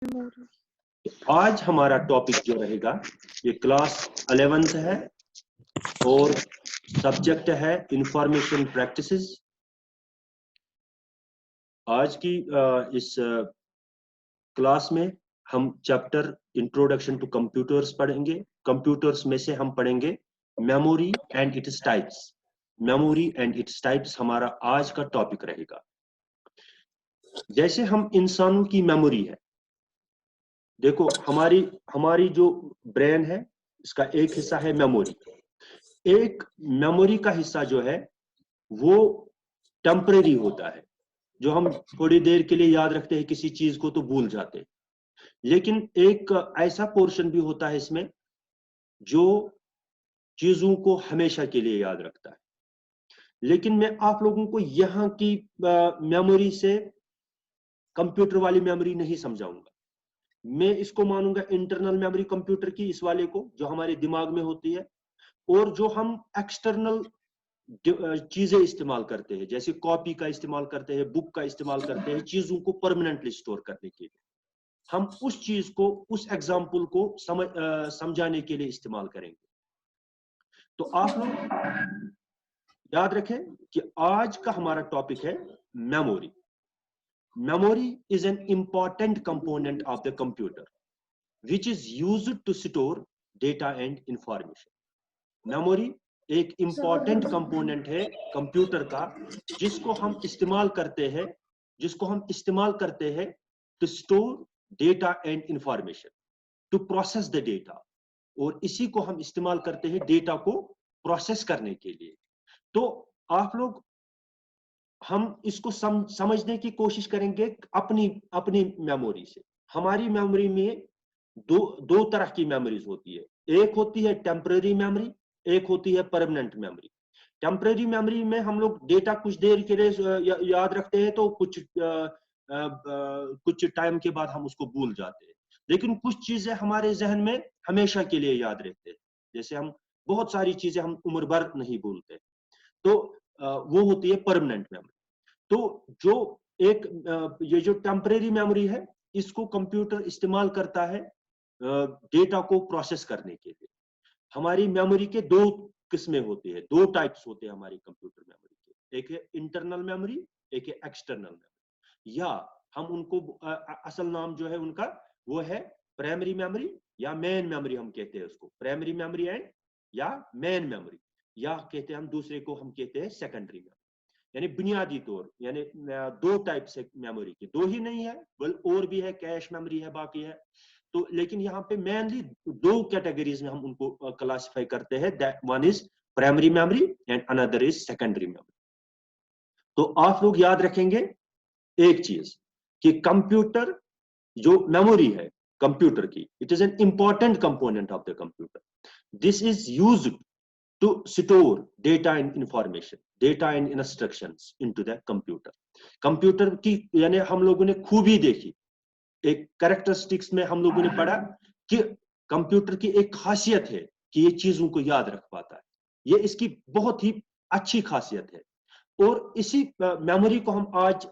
आज हमारा टॉपिक जो रहेगा, ये क्लास 11th है और सब्जेक्ट है इंफॉर्मेशन प्रैक्टिसेस। आज की इस क्लास में हम चैप्टर इंट्रोडक्शन टू कंप्यूटर्स पढ़ेंगे। कंप्यूटर्स में से हम पढ़ेंगे memory and its types. Memory and its types हमारा आज का टॉपिक रहेगा। जैसे हम इंसानों की मेमोरी है, देखो हमारी जो ब्रेन है, इसका एक हिस्सा है मेमोरी। एक मेमोरी का हिस्सा जो है वो टेम्परेरी होता है, जो हम थोड़ी देर के लिए याद रखते हैं किसी चीज को तो भूल जाते हैं। लेकिन एक ऐसा पोर्शन भी होता है इसमें जो चीजों को हमेशा के लिए याद रखता है। लेकिन मैं आप लोगों को यहाँ की मेमोरी से कंप्यूटर वाली मेमोरी नहीं समझाऊंगा। मैं इसको मानूंगा इंटरनल मेमोरी कंप्यूटर की, इस वाले को जो हमारे दिमाग में होती है, और जो हम एक्सटर्नल चीजें इस्तेमाल करते हैं, जैसे कॉपी का इस्तेमाल करते हैं, बुक का इस्तेमाल करते हैं चीजों को परमानेंटली स्टोर करने के लिए, हम उस चीज को, उस एग्जाम्पल को समझाने के लिए इस्तेमाल करेंगे। तो आप लोग याद रखें कि आज का हमारा टॉपिक है memory. Memory is an important component of the computer which is used to store data and information. Memory एक इंपॉर्टेंट कंपोनेंट है कंप्यूटर का, जिसको हम इस्तेमाल करते हैं to store data and information, to process the data, और इसी को हम इस्तेमाल करते हैं डेटा को प्रोसेस करने के लिए। तो आप लोग, हम इसको समझने की कोशिश करेंगे अपनी मेमोरी से। हमारी मेमोरी में दो तरह की मेमोरीज होती है। एक होती है टेम्पररी मेमोरी, एक होती है परमानेंट मेमोरी। टेम्पररी मेमोरी में हम लोग डेटा कुछ देर के लिए याद रखते हैं, तो कुछ टाइम के बाद हम उसको भूल जाते हैं। लेकिन कुछ चीजें हमारे जहन में हमेशा के लिए याद रहते हैं, जैसे हम बहुत सारी चीजें हम उम्र भर नहीं भूलते, तो वो होती है परमानेंट मेमोरी। तो जो ये जो टेम्परेरी मेमोरी है, इसको कंप्यूटर इस्तेमाल करता है डेटा को प्रोसेस करने के लिए। हमारी मेमोरी के दो किस्में होती है, दो टाइप्स होते हैं हमारी कंप्यूटर मेमोरी के। एक है इंटरनल मेमोरी, एक है एक्सटर्नल मेमोरी, या हम उनको असल नाम जो है उनका वो है प्राइमरी मेमोरी या मेन मेमोरी हम कहते हैं उसको। प्राइमरी मेमोरी एंड या मेन मेमोरी, या कहते हैं हम दूसरे को हम कहते हैं सेकेंडरी मेमोरी। यानी बुनियादी तौर, यानी दो टाइप से मेमोरी के, दो ही नहीं है बल्कि और भी है, कैश मेमोरी है, बाकी है। तो लेकिन यहाँ पे मेनली दो कैटेगरीज में हम उनको क्लासिफाई करते हैं, that one is primary memory and another is secondary memory. तो आप लोग याद रखेंगे एक चीज कि कंप्यूटर जो मेमोरी है कंप्यूटर की, it is an important component of the computer. This is used to store data and information, data and instructions into the computer। Computer की यानी हम लोगों ने खूबी देखी, एक कैरेक्टरिस्टिक्स में हम लोगों ने पढ़ा कि कंप्यूटर की एक खासियत है कि ये चीजों को याद रख पाता है। ये इसकी बहुत ही अच्छी खासियत है, और इसी मेमोरी को हम आज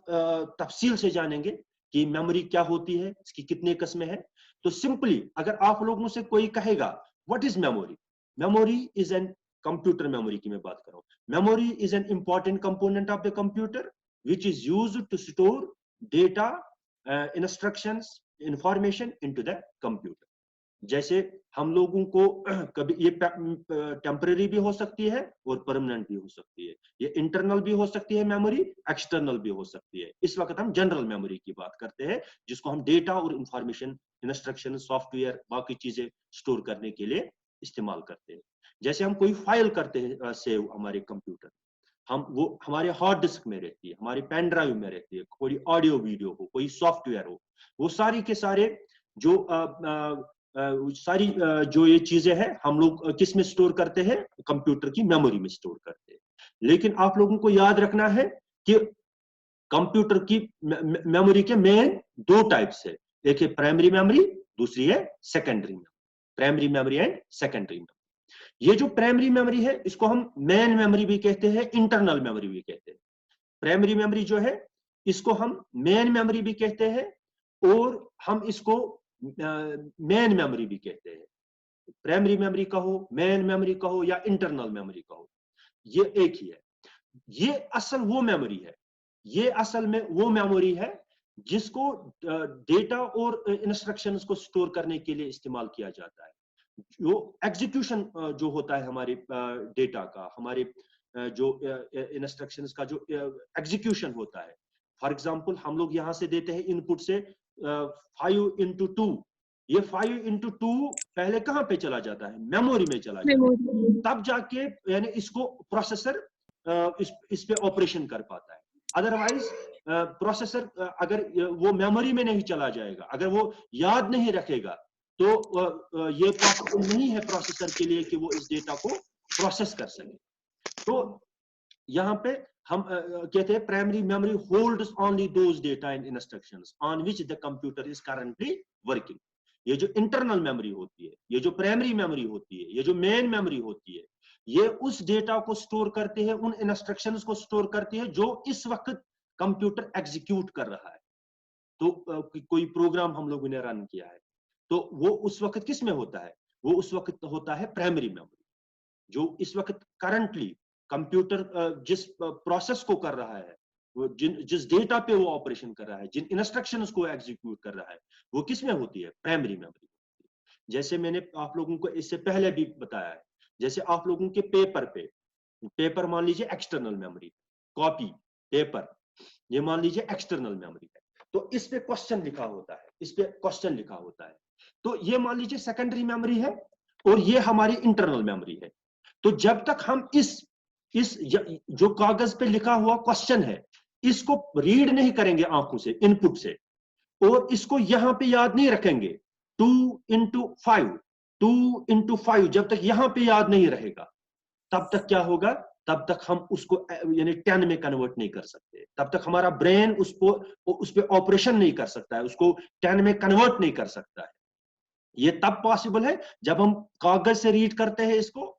तफसील से जानेंगे कि मेमोरी क्या होती है, इसकी कितने किस्में हैं। तो सिंपली अगर आप लोगों से कोई कहेगा what is memory, memory is an, computer memory की मैं बात कर रहा हूं, memory is an important component of the computer which is used to store data, instructions, information into the computer. जैसे हम लोगों को कभी ये टेम्परेरी भी हो सकती है और परमानेंट भी हो सकती है, ये इंटरनल भी हो सकती है मेमोरी, एक्सटर्नल भी हो सकती है। इस वक्त हम जनरल मेमोरी की बात करते हैं, जिसको हम डेटा और इंफॉर्मेशन, इंस्ट्रक्शन, सॉफ्टवेयर, बाकी चीजें स्टोर करने के लिए इस्तेमाल करते हैं। जैसे हम कोई फाइल करते हैं सेव हमारे कंप्यूटर, हम वो हमारे हार्ड डिस्क में रहती है, हमारी पेन ड्राइव में रहती है, कोई ऑडियो वीडियो हो, कोई सॉफ्टवेयर हो, वो सारी के सारे जो सारी जो ये चीजें हैं हम लोग किस में स्टोर करते हैं, कंप्यूटर की मेमोरी में स्टोर करते हैं। लेकिन आप लोगों को याद रखना है कि कंप्यूटर की मेमोरी के मेन दो टाइप्स है, एक है प्राइमरी मेमोरी, दूसरी है secondary memory. Primary memory and secondary memory. ये जो प्राइमरी मेमोरी है इसको हम मेन मेमोरी भी कहते हैं, इंटरनल मेमोरी भी कहते हैं। प्राइमरी मेमोरी जो है इसको हम मेन मेमोरी भी कहते हैं, और हम इसको मेन मेमोरी भी कहते हैं। प्राइमरी मेमोरी कहो, मेन मेमोरी कहो या इंटरनल मेमोरी कहो, ये एक ही है। ये असल वो मेमोरी है, ये असल में वो मेमोरी है जिसको डेटा और इंस्ट्रक्शंस को स्टोर करने के लिए इस्तेमाल किया जाता है। जो एग्जीक्यूशन जो होता है हमारे डेटा का, हमारे जो इंस्ट्रक्शंस का जो एग्जीक्यूशन होता है, फॉर एग्जांपल हम लोग यहाँ से देते हैं इनपुट से 5x2, ये 5x2 पहले कहाँ पे चला जाता है? मेमोरी में चला जाता है, तब जाके यानी इसको प्रोसेसर इस पे ऑपरेशन कर पाता है। अदरवाइज प्रोसेसर अगर वो मेमोरी में नहीं चला जाएगा, अगर वो याद नहीं रखेगा, तो ये पॉसिबल नहीं है प्रोसेसर के लिए कि वो इस डेटा को प्रोसेस कर सके। तो यहाँ पे हम कहते हैं primary memory holds only those data and instructions on which the computer is currently working. ये जो इंटरनल मेमोरी होती है, ये जो प्राइमरी मेमोरी होती है, ये जो मेन मेमोरी होती है, ये उस डेटा को स्टोर करते हैं, उन इंस्ट्रक्शंस को स्टोर करती है जो इस वक्त कंप्यूटर एग्जीक्यूट कर रहा है। तो कोई प्रोग्राम हम लोगों ने रन किया है, तो वो उस वक्त किस में होता है? वो उस वक्त होता है प्राइमरी मेमोरी। जो इस वक्त करंटली कंप्यूटर जिस प्रोसेस को कर रहा है, वो जिस डेटा पे वो ऑपरेशन कर रहा है, जिन इंस्ट्रक्शंस को एग्जीक्यूट कर रहा है, वो किस में होती है? Primary memory. जैसे मैंने आप लोगों को इससे पहले भी बताया है, जैसे आप लोगों के पेपर मान लीजिए एक्सटर्नल मेमोरी, कॉपी पेपर, ये मान लीजिए एक्सटर्नल मेमोरी है। तो इस पे क्वेश्चन लिखा होता है, इस पे क्वेश्चन लिखा होता है, तो ये मान लीजिए सेकेंडरी मेमोरी है और ये हमारी इंटरनल मेमोरी है। तो जब तक हम इस जो कागज पे लिखा हुआ क्वेश्चन है, इसको रीड नहीं करेंगे आंखों से, इनपुट से, और इसको यहां पे याद नहीं रखेंगे 2 into 5 जब तक यहां पे याद नहीं रहेगा, तब तक क्या होगा? तब तक हम उसको यानी 10 में कन्वर्ट नहीं कर सकते, तब तक हमारा ब्रेन उस पर ऑपरेशन नहीं कर सकता है, उसको 10 में कन्वर्ट नहीं कर सकता है। ये तब पॉसिबल है जब हम कागज से रीड करते हैं, इसको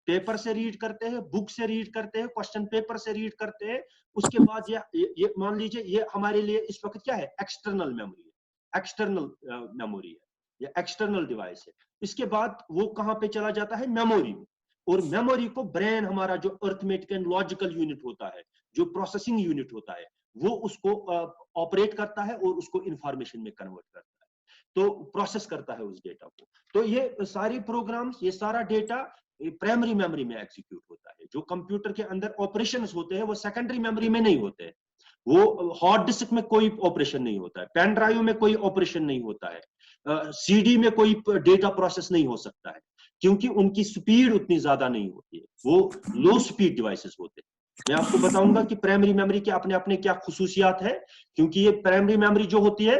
पेपर से रीड करते हैं, बुक से रीड करते हैं, क्वेश्चन पेपर से रीड करते हैं। उसके बाद ये मान लीजिए ये हमारे लिए इस वक्त क्या है? एक्सटर्नल मेमोरी है, एक्सटर्नल मेमोरी है, ये एक्सटर्नल डिवाइस है। इसके बाद वो कहां पे चला जाता है? मेमोरी में। और मेमोरी को ब्रेन, हमारा जो अर्थमेटिक एंड लॉजिकल यूनिट होता है, जो प्रोसेसिंग यूनिट होता है, वो उसको ऑपरेट करता है और उसको इंफॉर्मेशन में कन्वर्ट करता है, तो प्रोसेस करता है उस डेटा को। तो ये सारी प्रोग्राम्स, ये सारा डेटा प्राइमरी मेमोरी में एग्जीक्यूट होता है। जो कंप्यूटर के अंदर ऑपरेशंस होते हैं वो सेकेंडरी मेमोरी में नहीं होते हैं। वो हार्ड डिस्क में कोई ऑपरेशन नहीं होता है, पेन ड्राइव में कोई ऑपरेशन नहीं होता है, सीडी में कोई डेटा प्रोसेस नहीं हो सकता है, क्योंकि उनकी स्पीड उतनी ज्यादा नहीं होती है, वो लो स्पीड डिवाइसेस होते हैं। मैं आपको बताऊंगा कि प्राइमरी मेमोरी के अपने अपने क्या खुसूसियात है, क्योंकि ये प्राइमरी मेमोरी जो होती है,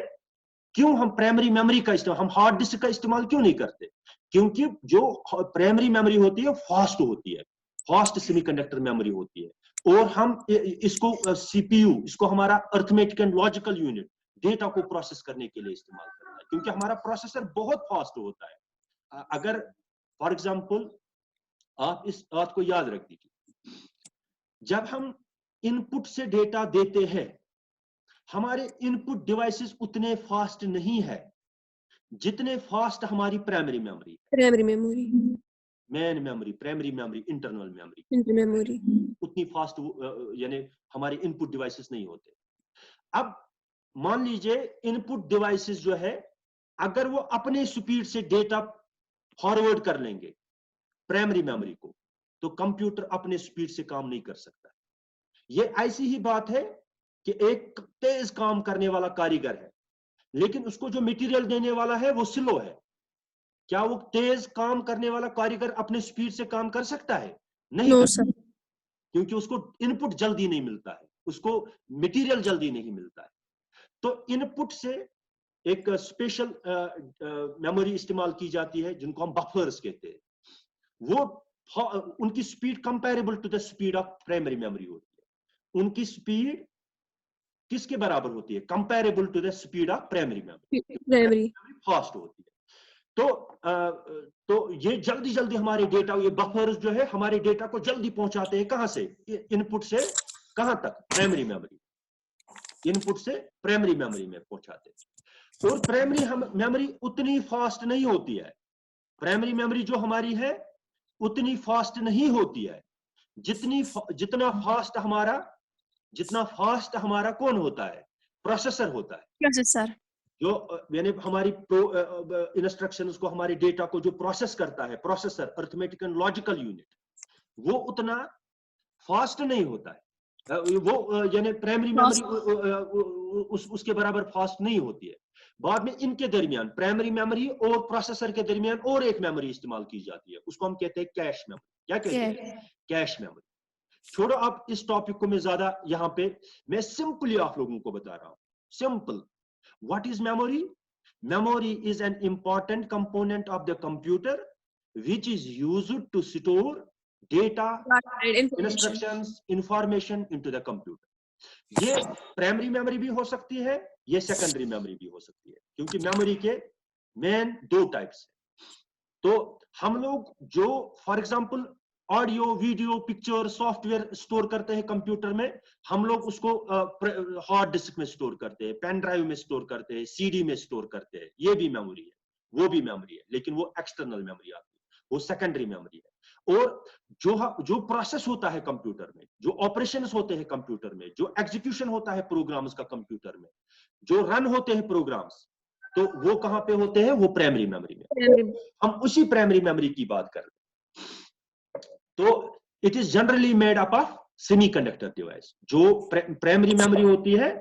क्यों हम प्राइमरी मेमोरी का इस्तेमाल, हम हार्ड डिस्क का इस्तेमाल क्यों नहीं करते? क्योंकि जो प्राइमरी मेमोरी होती है फास्ट होती है, फास्ट सेमीकंडक्टर मेमोरी होती है, और हम इसको सीपीयू, इसको हमारा arithmetic and logical unit data को प्रोसेस करने के लिए इस्तेमाल करता है, क्योंकि हमारा प्रोसेसर बहुत फास्ट होता है। अगर फॉर एग्जांपल आप इस बात को याद रख दीजिए, जब हम इनपुट से डेटा देते हैं, हमारे इनपुट डिवाइसेस उतने फास्ट नहीं है जितने फास्ट हमारी primary memory, main memory, primary memory, internal memory उतनी फास्ट यानी हमारे इनपुट डिवाइसेस नहीं होते। अब मान लीजिए इनपुट डिवाइसेस जो है, अगर वो अपने स्पीड से डेटा फॉरवर्ड कर लेंगे प्राइमरी मेमोरी को, तो कंप्यूटर अपने स्पीड से काम नहीं कर सकता। ये ऐसी ही बात है कि एक तेज काम करने वाला कारीगर है, लेकिन उसको जो मटेरियल देने वाला है वो स्लो है। क्या वो तेज काम करने वाला कारीगर अपने स्पीड से काम कर सकता है? नहीं कर सकता, क्योंकि उसको इनपुट जल्दी नहीं मिलता है, उसको मटेरियल जल्दी नहीं मिलता है। तो इनपुट से एक स्पेशल मेमोरी इस्तेमाल की जाती है जिनको हम बफर्स कहते हैं। वो उनकी speed comparable to the speed of primary memory होती है। उनकी स्पीड किसके बराबर होती है? Comparable to the speed of primary memory, fast होती है। तो ये जल्दी जल्दी हमारे डेटा, ये बफर्स जो है हमारे डेटा को जल्दी पहुंचाते हैं, कहां से? इनपुट से कहां तक? प्राइमरी मेमोरी, इनपुट से प्राइमरी मेमोरी में पहुंचाते हैं। और प्राइमरी मेमोरी उतनी फास्ट नहीं होती है। प्राइमरी मेमोरी जो हमारी है उतनी फास्ट नहीं होती है जितना फास्ट हमारा कौन होता है, प्रोसेसर होता है। प्रोसेसर जो यानी हमारी इंस्ट्रक्शंस को, हमारे डेटा को जो प्रोसेस करता है, processor, arithmetic and logical unit, वो उतना फास्ट नहीं होता है। वो यानी प्राइमरी मेमोरी उसके बराबर फास्ट नहीं होती है। बाद में इनके दरमियान, प्राइमरी मेमोरी और प्रोसेसर के दरमियान और एक मेमोरी इस्तेमाल की जाती है, उसको हम कहते हैं कैश मेमोरी। क्या कहते हैं? Cache memory. छोड़ो अब इस टॉपिक को, मैं ज्यादा यहाँ पे मैं सिंपली आप लोगों को बता रहा हूं। Simple, what is memory? Memory is an important component of the computer which is used to store data, instructions, information into the computer। ये प्राइमरी मेमोरी भी हो सकती है, ये सेकेंडरी मेमोरी भी हो सकती है, क्योंकि मेमोरी के मेन दो टाइप्स हैं। तो हम लोग जो for example audio, video, picture, software store करते हैं कंप्यूटर में, हम लोग उसको हार्ड डिस्क में स्टोर करते हैं, पेन ड्राइव में स्टोर करते हैं, सीडी में स्टोर करते हैं। ये भी मेमोरी है, वो भी मेमोरी है, लेकिन वो एक्सटर्नल मेमोरी आती है, वो सेकेंडरी मेमोरी है। और जो प्रोसेस होता है कंप्यूटर में, जो ऑपरेशंस होते हैं कंप्यूटर में, जो एग्जीक्यूशन होता है प्रोग्राम्स का कंप्यूटर में, जो रन होते हैं प्रोग्राम्स, तो वो कहां पे होते हैं? वो प्राइमरी मेमोरी में। हम उसी प्राइमरी मेमोरी की बात कर रहे हैं। तो it is generally made up of semiconductor device. जो प्राइमरी मेमोरी होती है,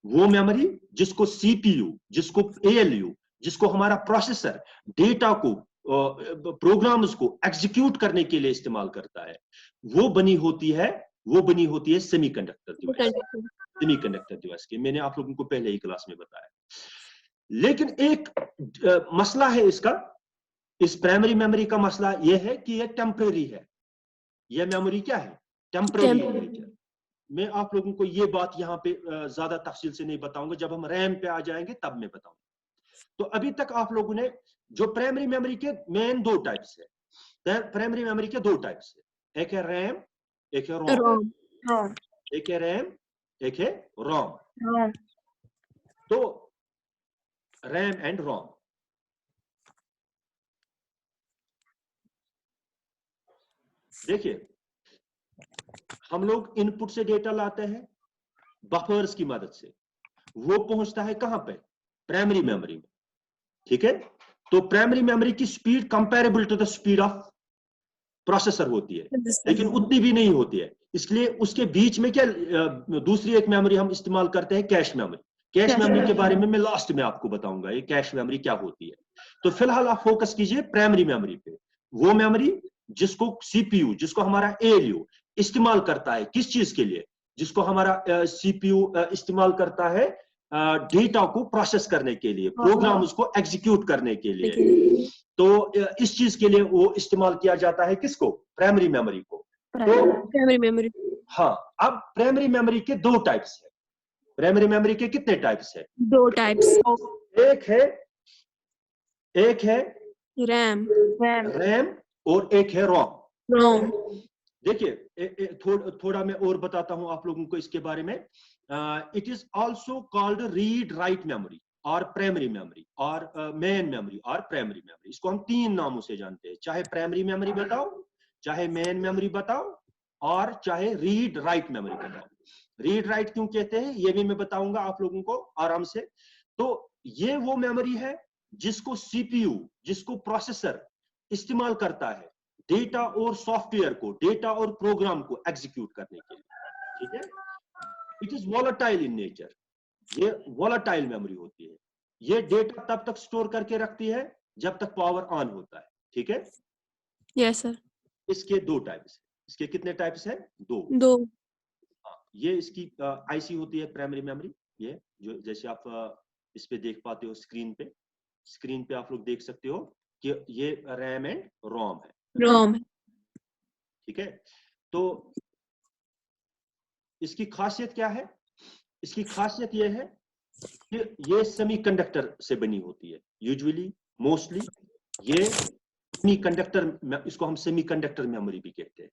वो मेमोरी जिसको सीपीयू, जिसको एएलयू, जिसको हमारा प्रोसेसर डेटा को, प्रोग्राम्स को एग्जीक्यूट करने के लिए इस्तेमाल करता है, वो बनी होती है सेमीकंडक्टर डिवाइस। सेमीकंडक्टर डिवाइस के मैंने आप लोगों को पहले ही क्लास में बताया। लेकिन एक मसला है इसका, इस प्राइमरी मेमोरी का मसला यह है कि यह टेम्परेरी है। यह मेमोरी क्या है? Temporary nature. मैं आप लोगों को यह बात यहाँ पे ज्यादा तफसील से नहीं बताऊंगा, जब हम रैम पे आ जाएंगे तब मैं बताऊंगा। तो अभी तक आप लोगों ने जो प्राइमरी मेमोरी के मेन दो टाइप्स है, प्राइमरी मेमोरी के दो टाइप्स है, एक है रैम, एक है रोम। एक है रैम, एक है रोम। तो रैम एंड रोम, देखिए हम लोग इनपुट से डेटा लाते हैं बफर्स की मदद से, वो पहुंचता है कहां पे? प्राइमरी मेमोरी में। ठीक है, तो प्राइमरी मेमोरी की speed comparable to the speed of processor होती है, लेकिन उतनी भी नहीं होती है। इसलिए उसके बीच में क्या दूसरी एक मेमोरी हम इस्तेमाल करते हैं, कैश मेमोरी। कैश मेमोरी के बारे में मैं लास्ट में आपको बताऊंगा ये कैश मेमोरी क्या होती है। तो फिलहाल आप फोकस कीजिए प्राइमरी मेमोरी पे। वो मेमोरी जिसको सीपीयू, जिसको हमारा एएलयू इस्तेमाल करता है, किस चीज के लिए? जिसको हमारा सीपीयू इस्तेमाल करता है डेटा को प्रोसेस करने के लिए, प्रोग्राम उसको एग्जीक्यूट करने के लिए। तो इस चीज के लिए वो इस्तेमाल किया जाता है किसको? प्राइमरी मेमोरी को। तो प्राइमरी मेमोरी, हाँ, अब प्राइमरी मेमोरी के दो टाइप्स है। प्राइमरी मेमोरी के कितने टाइप्स है? दो टाइप्स। एक है रैम और एक है रोम। देखिए थोड़ा मैं और बताता हूं आप लोगों को इसके बारे में। It is also called read write memory और प्राइमरी मेमोरी और मेन मेमोरी और प्राइमरी मेमोरी। इसको हम तीन नामों से जानते हैं, चाहे प्राइमरी मेमोरी बताओ, चाहे मेन मेमोरी बताओ, और चाहे रीड राइट मेमोरी बताओ। रीड राइट क्यों कहते हैं ये भी मैं बताऊंगा आप लोगों को आराम से। तो ये वो मेमोरी है जिसको सीपीयू, जिसको प्रोसेसर इस्तेमाल करता है डेटा और सॉफ्टवेयर को, डेटा और प्रोग्राम को एग्जीक्यूट करने के लिए। ठीक है, it is volatile in nature. ये वॉलेटाइल मेमोरी होती है। ये डेटा तब तक स्टोर करके रखती है जब तक पावर ऑन होता है। ठीक है, यस सर। इसके दो टाइप्स है। इसके कितने टाइप्स है? दो। हाँ, ये इसकी आईसी होती है प्राइमरी मेमोरी। ये जो जैसे आप इस पे देख पाते हो स्क्रीन पे आप लोग देख सकते हो कि ये रैम एंड रोम है। ठीक है, तो इसकी खासियत क्या है? इसकी खासियत यह है कि ये सेमीकंडक्टर से बनी होती है। यूजुअली, मोस्टली ये सेमीकंडक्टर, इसको हम सेमीकंडक्टर मेमोरी भी कहते हैं।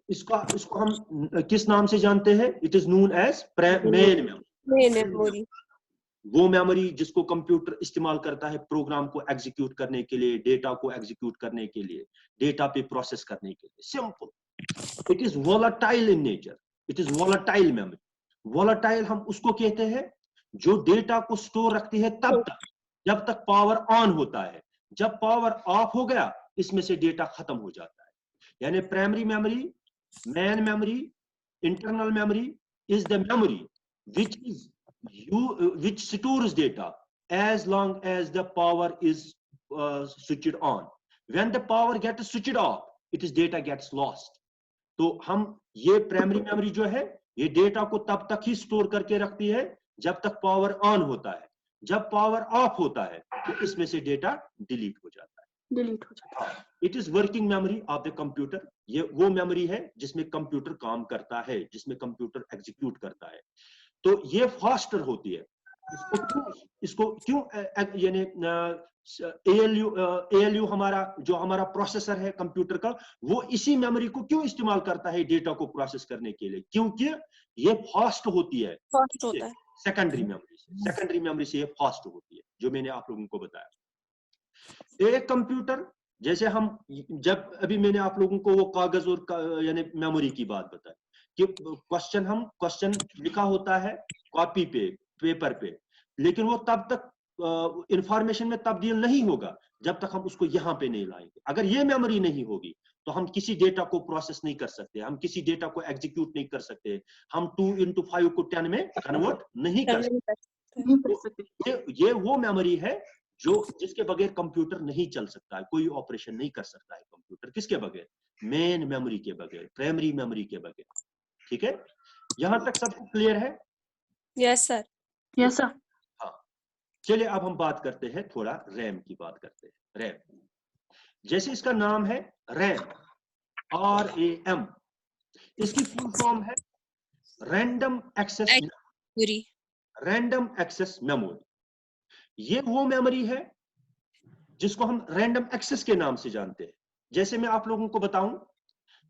इसको हम किस नाम से जानते हैं? It is known as main memory. वो मेमोरी जिसको कंप्यूटर इस्तेमाल करता है प्रोग्राम को एग्जीक्यूट करने के लिए, डेटा को एग्जीक्यूट करने के लिए, डेटा पे प्रोसेस करने के लिए। Simple. It is volatile in nature, it is volatile memory. Volatile हम उसको कहते हैं जो डेटा को स्टोर रखती है तब तक जब तक पावर ऑन होता है। जब पावर ऑफ हो गया इसमें से डेटा खत्म हो जाता है। यानी primary memory, main memory, internal memory is the memory which is which stores data as long as the power is switched on. When the power gets switched off, it is data gets lost. तो हम ये primary memory जो है ये data को तब तक ही store करके रखती है जब तक पावर ऑन होता है। जब पावर ऑफ होता है तो इसमें से डेटा डिलीट हो जाता है। It is working memory of the computer. ये वो मेमोरी है जिसमें कंप्यूटर काम करता है, जिसमें कंप्यूटर एग्जीक्यूट करता है। तो ये फास्टर होती है। इसको क्यों यानी एएलयू हमारा जो हमारा प्रोसेसर है कंप्यूटर का, वो इसी मेमोरी को क्यों इस्तेमाल करता है डेटा को प्रोसेस करने के लिए? क्योंकि ये फास्ट होती है, फास्ट होता है। सेकेंडरी मेमोरी से ये फास्ट होती है, जो मैंने आप लोगों को बताया। एक कंप्यूटर जैसे हम जब अभी मैंने आप लोगों को वो कागज और यानी मेमोरी की बात बताई कि क्वेश्चन लिखा होता है कॉपी पे, पेपर पे, लेकिन वो तब तक इंफॉर्मेशन में तब्दील नहीं होगा जब तक हम उसको यहाँ पे नहीं लाएंगे। अगर ये मेमोरी नहीं होगी तो हम किसी डेटा को प्रोसेस नहीं कर सकते, हम किसी डेटा को एग्जीक्यूट नहीं कर सकते, हम 2 into 5 को 10 में कन्वर्ट नहीं कर सकते। ये वो मेमोरी है जो जिसके बगैर कंप्यूटर नहीं चल सकता है, कोई ऑपरेशन नहीं कर सकता है कंप्यूटर। किसके बगैर? मेन मेमोरी के बगैर, प्राइमरी मेमोरी के बगैर। ठीक है, यहां तक सब क्लियर है? Yes sir. Yes sir. हाँ, चलिए अब हम बात करते हैं, थोड़ा रैम की बात करते हैं। रैम जैसे इसका नाम है रैम, RAM, इसकी फुल फॉर्म है रैंडम एक्सेस पूरी रैंडम एक्सेस मेमोरी। ये वो मेमोरी है जिसको हम रैंडम एक्सेस के नाम से जानते हैं। जैसे मैं आप लोगों को बताऊं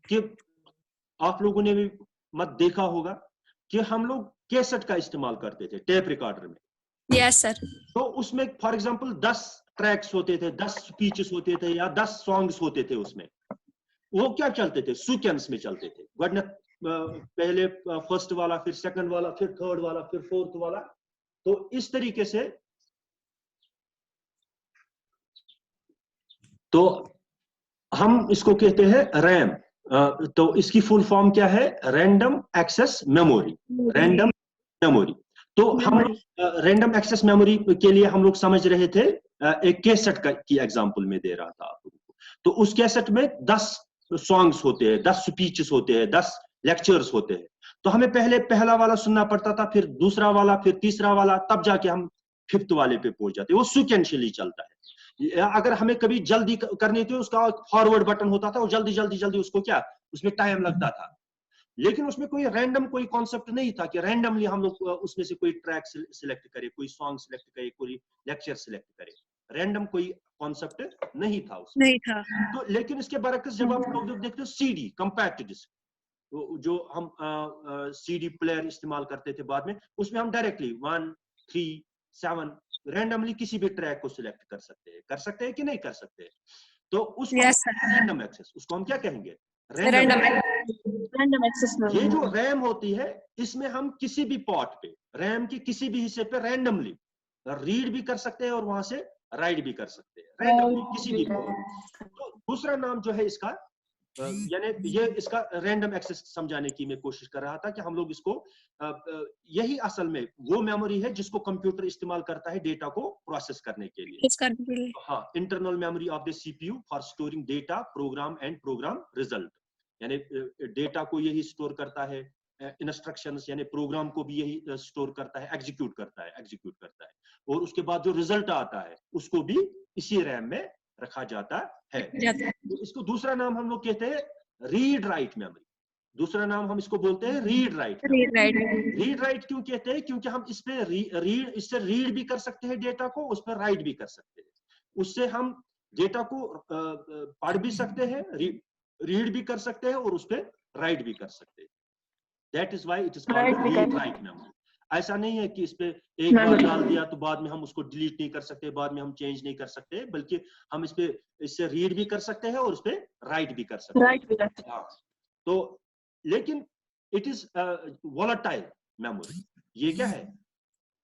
कि आप लोगों ने भी मत देखा होगा कि हम लोग कैसेट का इस्तेमाल करते थे टेप रिकॉर्डर में। Yes sir. तो उसमें फॉर एग्जांपल 10 ट्रैक्स होते थे, 10 स्पीचेस होते थे या 10 सॉन्ग्स होते थे। उसमें वो क्या चलते थे? सीक्वेंस में चलते थे। पहले फर्स्ट वाला, फिर सेकंड वाला, फिर थर्ड वाला, फिर फोर्थ वाला। तो इस तरीके से तो हम इसको कहते हैं रैम। तो इसकी फुल फॉर्म क्या है? Random access memory. Random memory. तो हम रैंडम एक्सेस मेमोरी के लिए हम लोग समझ रहे थे, एक कैसेट की एग्जांपल में दे रहा था आप लोगों को। तो उस कैसेट में 10 सॉन्ग्स होते हैं, 10 स्पीचेस होते हैं, 10 लेक्चर्स होते हैं। तो हमें पहले पहला वाला सुनना पड़ता था, फिर दूसरा वाला, फिर तीसरा वाला, तब जाके हम 5th वाले पे पहुंच जाते। वो सीक्वेंशियली चलता है। अगर हमें कभी जल्दी करनी थी, उसका फॉरवर्ड बटन होता था, और जल्दी जल्दी जल्दी उसको क्या, उसमें टाइम लगता था। लेकिन उसमें कोई रैंडम कोई कॉन्सेप्ट नहीं था कि रैंडमली हम लोग उसमें से कोई ट्रैक सिलेक्ट करे, कोई सॉन्ग सिलेक्ट करे, कोई लेक्चर सिलेक्ट करे। रैंडम कोई कॉन्सेप्ट नहीं था उसमें। नहीं था। तो लेकिन इसके बरक्स जब आप लोग देखते हो सीडी, कंपैक्ट डिस्क, जो हम सीडी प्लेयर इस्तेमाल करते थे बाद में, उसमें हम डायरेक्टली 1, 3, 7 रैंडमली किसी भी ट्रैक को सिलेक्ट कर सकते हैं कि नहीं कर सकते? तो उसको रैंडम एक्सेस, उसको हम क्या कहेंगे? Random access. ये जो रैम होती है, इसमें हम किसी भी पार्ट पे, रैम के किसी भी हिस्से पे रैंडमली रीड भी कर सकते हैं और वहां से राइट भी कर सकते हैं, रैंडमली किसी भी पार्ट। तो दूसरा नाम जो है इसका, यानी ये इसका रैंडम एक्सेस समझाने की मैं कोशिश कर रहा था कि हम लोग इसको यही असल में वो मेमोरी है जिसको कंप्यूटर इस्तेमाल करता है डेटा को प्रोसेस करने के लिए। हाँ, internal memory of the CPU for storing data, program and program result. यानी डेटा को यही स्टोर करता है, इंस्ट्रक्शंस यानी प्रोग्राम को भी यही स्टोर करता है, एग्जीक्यूट करता है, और उसके बाद जो रिजल्ट आता है उसको भी इसी रैम में रखा जाता है। तो इसको दूसरा नाम हम लोग कहते हैं रीड राइट मेमोरी। दूसरा नाम हम इसको बोलते हैं रीड राइट। रीड राइट क्यों कहते हैं? क्योंकि हम इस पे इससे रीड भी कर सकते हैं डेटा को, उस पर राइट भी कर सकते हैं। उससे हम डेटा को पढ़ भी सकते हैं, रीड भी कर सकते हैं, और उस पर राइट भी कर सकते हैं। That is why it is called read write memory. ऐसा नहीं है कि इस पे एक बार डाल दिया तो बाद में हम उसको डिलीट नहीं कर सकते, बाद में हम चेंज नहीं कर सकते, बल्कि हम इस पे इससे रीड भी कर सकते हैं और उस पे राइट भी कर सकते हैं। हाँ, तो लेकिन इट इज वोलेटाइल मेमोरी। ये क्या है?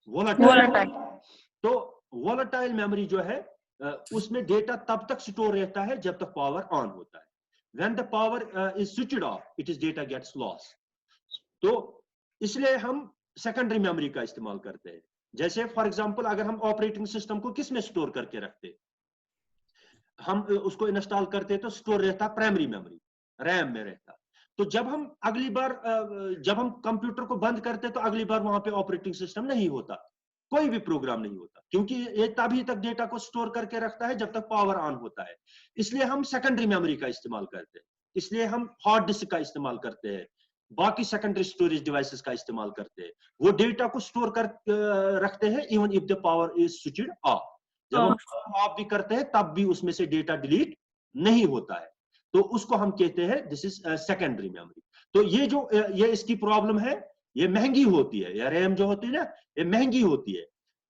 वोलेटाइल। तो वोलेटाइल मेमोरी जो है उसमें डेटा तब तक स्टोर रहता है जब तक पावर ऑन होता है। When the power is switched off, it is data gets lost. तो इसलिए हम सेकेंडरी मेमोरी का इस्तेमाल करते हैं। जैसे फॉर एग्जांपल अगर हम ऑपरेटिंग सिस्टम को किस में स्टोर करके रखते, हम उसको इंस्टॉल करते तो स्टोर रहता प्राइमरी मेमोरी, रैम में रहता। तो जब हम अगली बार जब हम कंप्यूटर को बंद करते तो अगली बार वहां पे ऑपरेटिंग सिस्टम नहीं होता, कोई भी प्रोग्राम नहीं होता, क्योंकि ये तभी तक डेटा को स्टोर करके रखता है जब तक पावर ऑन होता है। इसलिए हम सेकेंडरी मेमोरी का इस्तेमाल करते हैं, इसलिए हम हार्ड डिस्क का इस्तेमाल करते हैं, बाकी सेकेंडरी स्टोरेज डिवाइसेस का इस्तेमाल करते हैं। वो डेटा को स्टोर कर रखते हैं even if the power is switched off. जब हम ऑफ भी करते हैं तब भी उसमें से डेटा डिलीट नहीं होता है, तो उसको हम कहते हैं दिस इज सेकेंडरी मेमोरी। तो ये इसकी प्रॉब्लम है, ये महंगी होती है, या रैम जो होती है ना, ये महंगी होती है,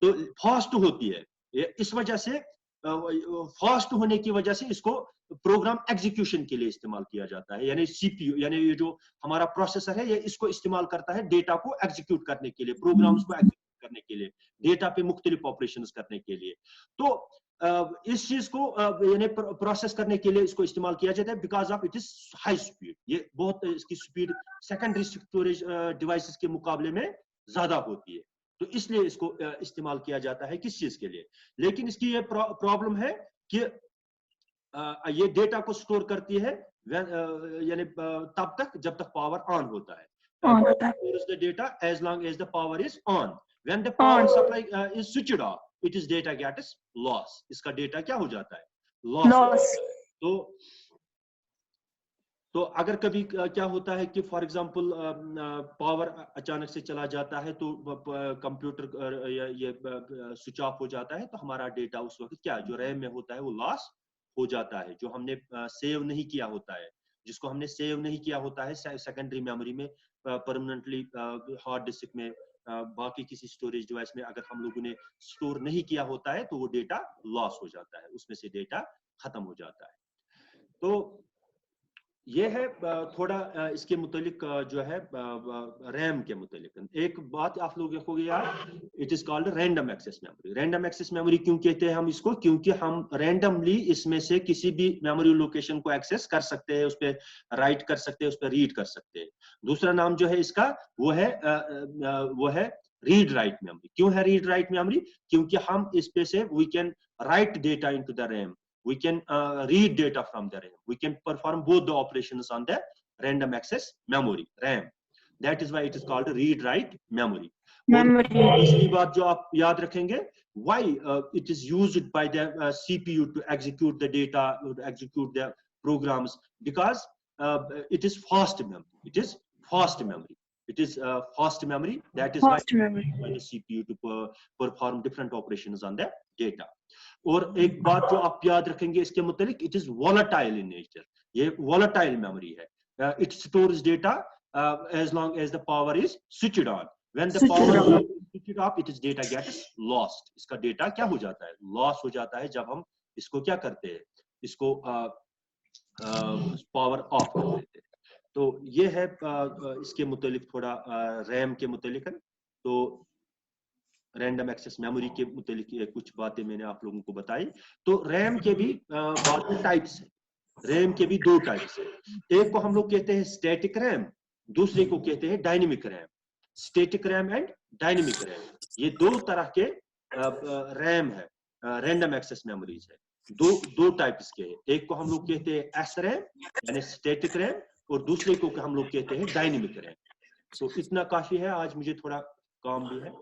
तो फास्ट होती है। ये इस वजह से फास्ट होने की वजह से इसको प्रोग्राम एग्जीक्यूशन के लिए इस्तेमाल किया जाता है, यानी सीपीयू, यानी ये जो हमारा प्रोसेसर है ये इसको इस्तेमाल करता है डेटा को एग्जीक्यूट करने के लिए, प्रोग्राम्स को एग्जीक्यूट करने के लिए, डेटा पे मुख्तलिफ ऑपरेशंस करने के लिए। तो इस चीज को यानी प्रोसेस करने के लिए इसको इस्तेमाल किया जाता है because of it is high speed. ये बहुत इसकी स्पीड सेकेंडरी स्टोरेज डिवाइसेस के मुकाबले में ज्यादा होती है, तो इसलिए इसको इस्तेमाल किया जाता है किस चीज के लिए। लेकिन इसकी ये प्रॉब्लम है कि ये डेटा को स्टोर करती है यानी तब तक जब तक पावर ऑन होता है, stores the data as long as the power is on. When the power supply is switched off, it is data gets lost. इसका डेटा क्या हो जाता है? Loss. तो अगर कभी क्या होता है कि फॉर एग्जांपल पावर अचानक से चला जाता है तो कंप्यूटर ये स्विच ऑफ हो जाता है, तो हमारा डेटा उस वक्त क्या जो रैम में होता है वो लॉस हो जाता है, जो हमने सेव नहीं किया होता है, जिसको हमने सेव नहीं किया होता है सेकेंडरी मेमोरी में, परमानेंटली हार्ड डिस्क में, बाकी किसी स्टोरेज डिवाइस में अगर हम लोगों ने स्टोर नहीं किया होता है तो वो डेटा लॉस हो जाता है, उसमें से डेटा खत्म हो जाता है। तो ये है थोड़ा इसके मुतालिक जो है रैम के मुतालिक। एक बात आप लोगों को यार, it is called random access memory. Random access memory क्यों कहते हैं हम इसको? क्योंकि हम रैंडमली इसमें से किसी भी मेमोरी लोकेशन को एक्सेस कर सकते हैं, उस पर राइट कर सकते हैं, उस पर रीड कर सकते हैं। दूसरा नाम जो है इसका वो है रीड राइट मेमोरी। क्यों है रीड राइट मेमोरी? क्योंकि हम इस पे से we can write data into the RAM, we can read data from the RAM, we can perform both the operations on the random access memory, RAM. That is why it is called read write memory. तीसरी बात जो आप याद रखेंगे, why it is used by the CPU to execute the data, to execute the programs, because it is fast memory. It is fast memory. It is fast memory. That is why the CPU to perform different operations on the data. और एक बात जो आप याद रखेंगे इसके मुतालिक, it is volatile in nature. ये वोलेटाइल मेमोरी है। It stores data as long as the power is switched on. When the power is switched off, it is data gets lost. इसका डेटा क्या हो जाता है? लॉस हो जाता है जब हम इसको क्या करते हैं, इसको पावर ऑफ कर देते हैं। तो ये है इसके मुतालिक थोड़ा रैम के मुतालिक। तो रैंडम एक्सेस मेमोरी के मुतालिक कुछ बातें मैंने आप लोगों को बताई। तो रैम के भी बाकी टाइप्स हैं। रैम के भी दो टाइप्स हैं। एक को हम लोग कहते हैं स्टैटिक रैम, दूसरे को कहते हैं dynamic RAM. Static RAM and dynamic RAM, ये दो तरह के रैम है, रैंडम एक्सेस मेमोरीज है। दो टाइप्स के हैं। एक को हम लोग कहते हैं एस रैम यानी स्टैटिक रैम, और दूसरे को हम लोग कहते हैं डायनेमिक रैम। तो इतना काफी है, आज मुझे थोड़ा काम भी है।